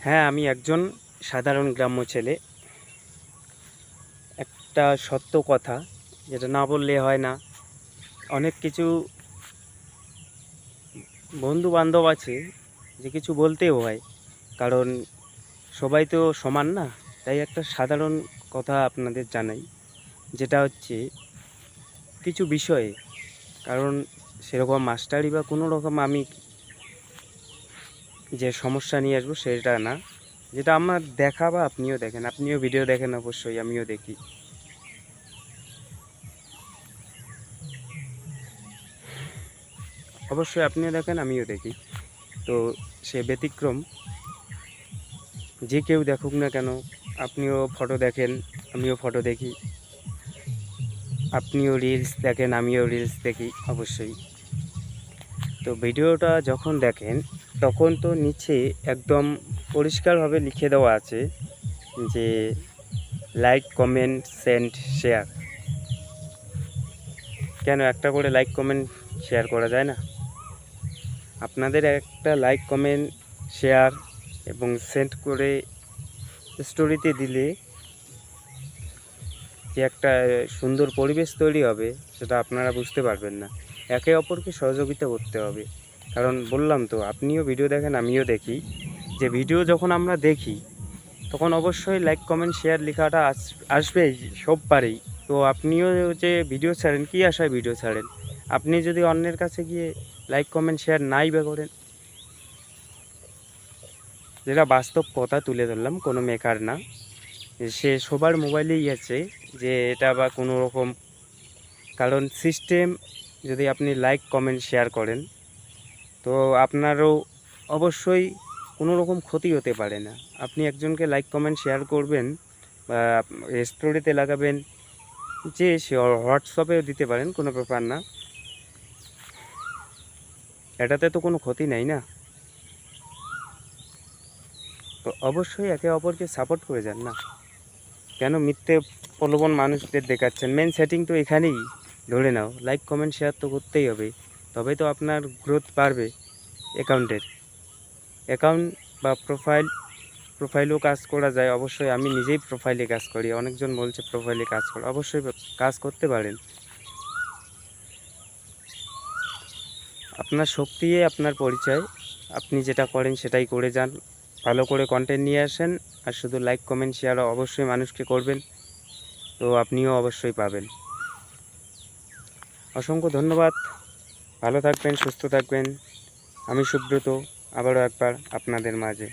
হ্যাঁ, আমি একজন সাধারণ গ্রাম্য ছেলে। একটা সত্য কথা যেটা না বললে হয় না। অনেক কিছু বন্ধু-বান্ধব আছে যে কিছু বলতেও হয়। কারণ সবাই তো সমান না। তাই একটা সাধারণ কথা আপনাদের জানাই। যেটা হচ্ছে কিছু বিষয়ে, কারণ সেরকম মাস্টারি বা কোনো রকম আমি যে সমস্যা নিয়ে আসবো সেটা না। যেটা আমার দেখা বা আপনিও দেখেন, আপনিও ভিডিও দেখেন অবশ্যই, আমিও দেখি। অবশ্যই আপনিও দেখেন, আমিও দেখি। তো সে ব্যতিক্রম যে কেউ দেখুক না কেন, আপনিও ফটো দেখেন, আমিও ফটো দেখি। আপনিও রিলস দেখেন, আমিও রিলস দেখি অবশ্যই। তো ভিডিওটা যখন দেখেন তখন তো নিচে একদম পরিষ্কারভাবে লিখে দেওয়া আছে যে লাইক, কমেন্ট, সেন্ড, শেয়ার। কেন একটা করে লাইক, কমেন্ট, শেয়ার করা যায় না? আপনাদের একটা লাইক, কমেন্ট, শেয়ার এবং সেন্ড করে স্টোরিতে দিলে যে একটা সুন্দর পরিবেশ তৈরি হবে সেটা আপনারা বুঝতে পারবেন না। একে অপরকে সহযোগিতা করতে হবে। কারণ বললাম তো, আপনিও ভিডিও দেখেন, আমিও দেখি। যে ভিডিও যখন আমরা দেখি তখন অবশ্যই লাইক, কমেন্ট, শেয়ার লেখাটা আসবেই সববারেই। তো আপনিও যে ভিডিও ছাড়েন, কী আশায় ভিডিও ছাড়েন? আপনি যদি অন্যের কাছে গিয়ে লাইক, কমেন্ট, শেয়ার নাই বা করেন, যেটা বাস্তব কথা তুলে ধরলাম, কোনো মেকার না। সে সবার মোবাইলেই আছে যে এটা বা কোনো রকম, কারণ সিস্টেম যদি আপনি লাইক, কমেন্ট, শেয়ার করেন তো আপনারও অবশ্যই কোনো রকম ক্ষতি হতে পারে না। আপনি একজনকে লাইক, কমেন্ট, শেয়ার করবেন বা স্টোরিতে লাগাবেন, যে সে হোয়াটসঅ্যাপেও দিতে পারেন, কোনো ব্যাপার না। এটাতে তো কোনো ক্ষতি নাই না। তো অবশ্যই একে অপরকে সাপোর্ট করে যান না। কেন মিথ্যে প্রলোভন মানুষদের দেখাচ্ছেন? মেন সেটিং তো এখানেই ধরে নাও, লাইক, কমেন্ট, শেয়ার তো করতেই হবে। তবেই তো আপনার গ্রোথ বাড়বে অ্যাকাউন্টের। অ্যাকাউন্ট বা প্রোফাইলেও কাজ করা যায় অবশ্যই। আমি নিজেই প্রোফাইলে কাজ করি। অনেকজন বলছে প্রোফাইলে কাজ করো, অবশ্যই কাজ করতে পারেন। আপনার শক্তি আপনার পরিচয়। আপনি যেটা করেন সেটাই করে যান। ভালো করে কন্টেন্ট নিয়ে আসেন। আর শুধু লাইক, কমেন্ট, শেয়ার অবশ্যই মানুষকে করবেন। তো আপনিও অবশ্যই পাবেন। অসংখ্য ধন্যবাদ। ভালো থাকবেন, সুস্থ থাকবেন। আমি সুব্রত, আবারও একবার আপনাদের মাঝে।